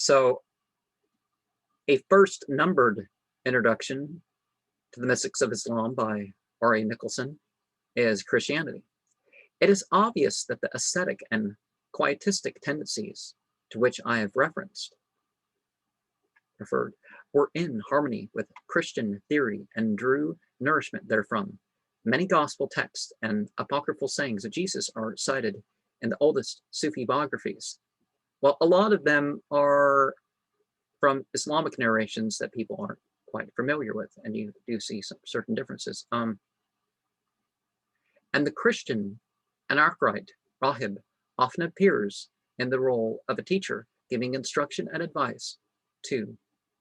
So a first numbered introduction to the mystics of Islam by R.A. Nicholson is Christianity. It is obvious that the ascetic and quietistic tendencies to which I have referred, were in harmony with Christian theory and drew nourishment therefrom. Many gospel texts and apocryphal sayings of Jesus are cited in the oldest Sufi biographies. Well, a lot of them are from Islamic narrations that people aren't quite familiar with, and you do see some certain differences. And the Christian anarchite rahib often appears in the role of a teacher, giving instruction and advice to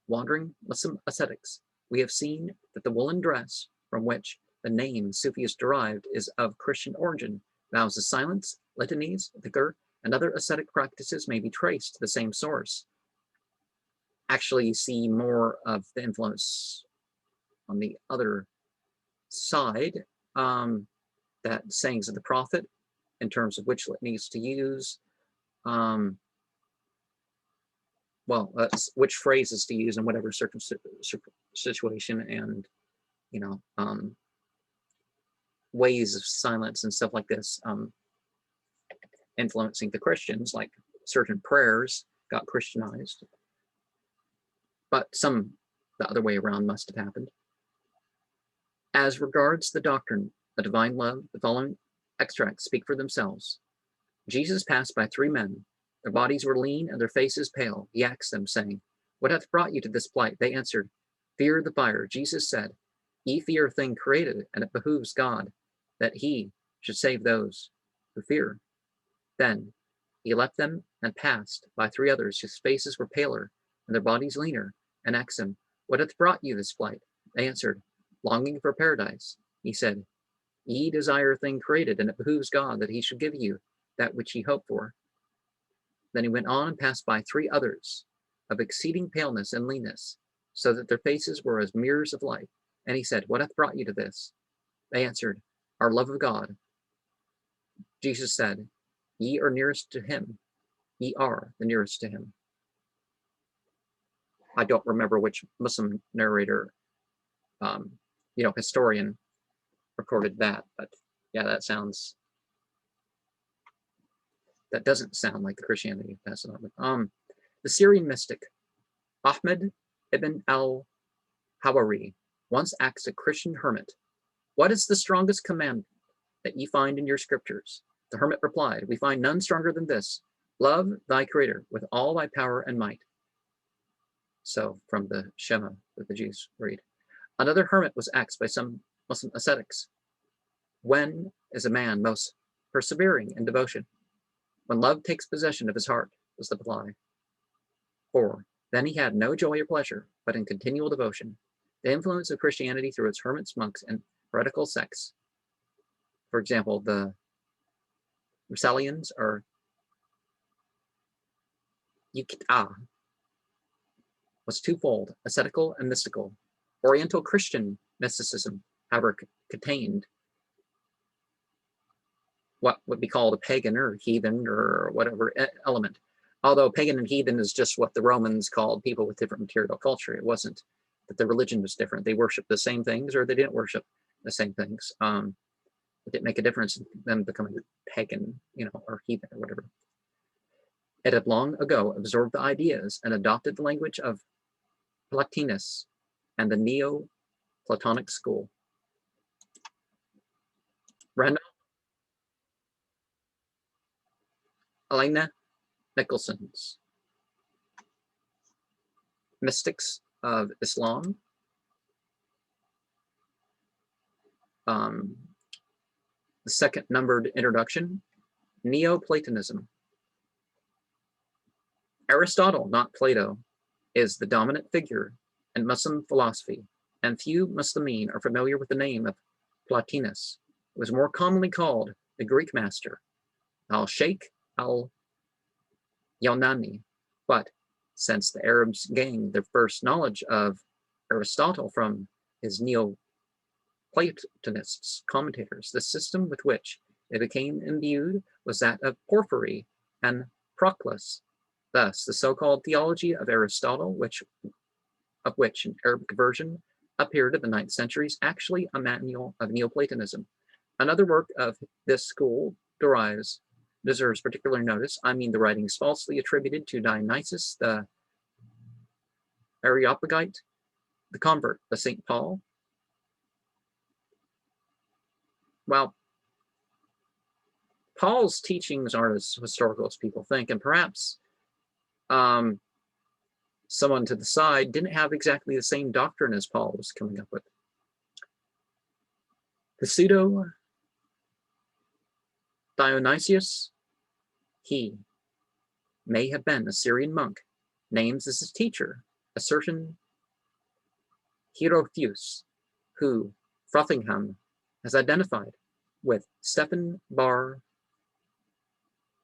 wandering Muslim ascetics. We have seen that the woolen dress from which the name Sufi is derived is of Christian origin. Vows of silence, litanies, dhikr, and other ascetic practices may be traced to the same source. Actually, you see more of the influence on the other side, that sayings of the prophet in terms of which litanies to use, which phrases to use in whatever situation, and ways of silence and stuff like this, influencing the Christians, like certain prayers got Christianized, but some the other way around must have happened. As regards the doctrine of divine love, the following extracts speak for themselves. Jesus passed by 3 men. Their bodies were lean and their faces pale. He asked them, saying, "What hath brought you to this plight?" They answered, "Fear the fire." Jesus said, "Ye fear a thing created, and it behooves God that he should save those who fear." Then he left them and passed by 3 others whose faces were paler and their bodies leaner, and asked them, "What hath brought you this plight?" They answered, "Longing for paradise." He said, "Ye desire a thing created, and it behooves God that he should give you that which ye hope for." Then he went on and passed by 3 others of exceeding paleness and leanness, so that their faces were as mirrors of light. And he said, "What hath brought you to this?" They answered, "Our love of God." Jesus said, "Ye are nearest to him. Ye are the nearest to him." I don't remember which Muslim narrator, historian recorded that, but yeah, that doesn't sound like the Christianity passed on. The Syrian mystic Ahmed ibn al-Hawari once asked a Christian hermit, "What is the strongest command that ye find in your scriptures?" The hermit replied, "We find none stronger than this: love thy creator with all thy power and might." So from the Shema that the Jews read. Another hermit was asked by some Muslim ascetics, "When is a man most persevering in devotion?" "When love takes possession of his heart," was the reply. "For then he had no joy or pleasure, but in continual devotion." The influence of Christianity through its hermits, monks, and heretical sects. For example, the Rusalians or Yukta was twofold, ascetical and mystical. Oriental Christian mysticism, however, contained what would be called a pagan or heathen or whatever element. Although pagan and heathen is just what the Romans called people with different material culture. It wasn't that the religion was different. They worshiped the same things or they didn't worship the same things. It didn't make a difference in them becoming pagan, or heathen or whatever. It had long ago absorbed the ideas and adopted the language of Plotinus and the Neoplatonic school. Reynold Alleyne Nicholson's Mystics of Islam, the second numbered introduction, Neoplatonism. Aristotle, not Plato, is the dominant figure in Muslim philosophy, and few Muslimin are familiar with the name of Plotinus. It was more commonly called the Greek master, al-Sheikh al-Yunani, but since the Arabs gained their first knowledge of Aristotle from his Neoplatonists commentators, the system with which they became imbued was that of Porphyry and Proclus. Thus, the so-called theology of Aristotle, of which an Arabic version appeared in the 9th century, is actually a manual of Neoplatonism. Another work of this school deserves particular notice. I mean the writings falsely attributed to Dionysius the Areopagite, the convert of St. Paul. Well, Paul's teachings aren't as historical as people think, and perhaps someone to the side didn't have exactly the same doctrine as Paul was coming up with. The pseudo Dionysius, he may have been a Syrian monk, names as his teacher a certain Hierotheus, who Frothingham has identified with Stephan bar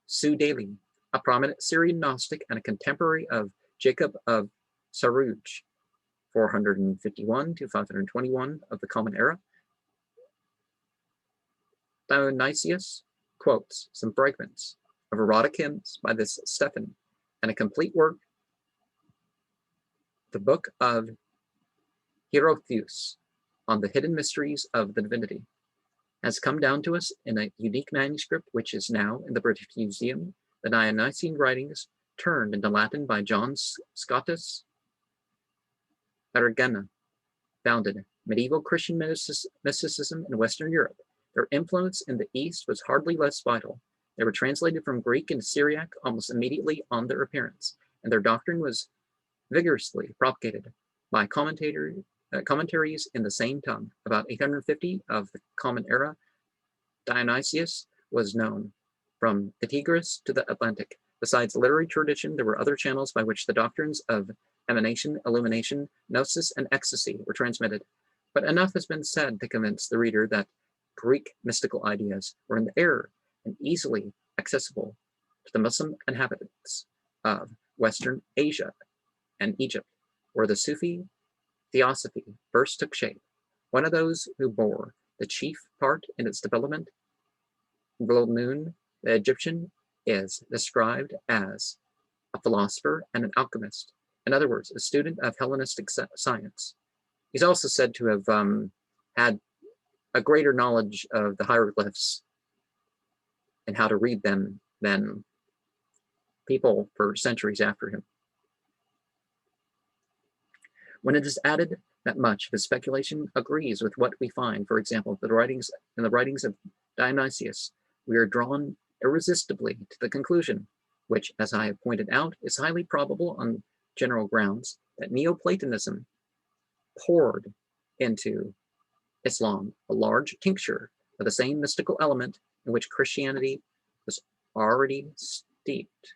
Sudaili, a prominent Syrian Gnostic and a contemporary of Jacob of Saruj, 451 to 521 of the Common Era. Dionysius quotes some fragments of erotic hymns by this Stephan and a complete work, the Book of Hierotheus, on the hidden mysteries of the divinity, has come down to us in a unique manuscript which is now in the British Museum. The Dionysian writings turned into Latin by John Scotus Erigena founded medieval Christian mysticism in Western Europe. Their influence in the East was hardly less vital. They were translated from Greek into Syriac almost immediately on their appearance, and their doctrine was vigorously propagated by commentaries in the same tongue. About 850 of the Common Era, Dionysius was known from the Tigris to the Atlantic. Besides literary tradition, there were other channels by which the doctrines of emanation, illumination, gnosis, and ecstasy were transmitted. But enough has been said to convince the reader that Greek mystical ideas were in the air and easily accessible to the Muslim inhabitants of Western Asia and Egypt, where the Sufi theosophy first took shape. One of those who bore the chief part in its development, Globnun, the Egyptian, is described as a philosopher and an alchemist. In other words, a student of Hellenistic science. He's also said to have had a greater knowledge of the hieroglyphs and how to read them than people for centuries after him. When it is added that much of his speculation agrees with what we find, for example, in the writings of Dionysius, we are drawn irresistibly to the conclusion, which, as I have pointed out, is highly probable on general grounds, that Neoplatonism poured into Islam a large tincture of the same mystical element in which Christianity was already steeped.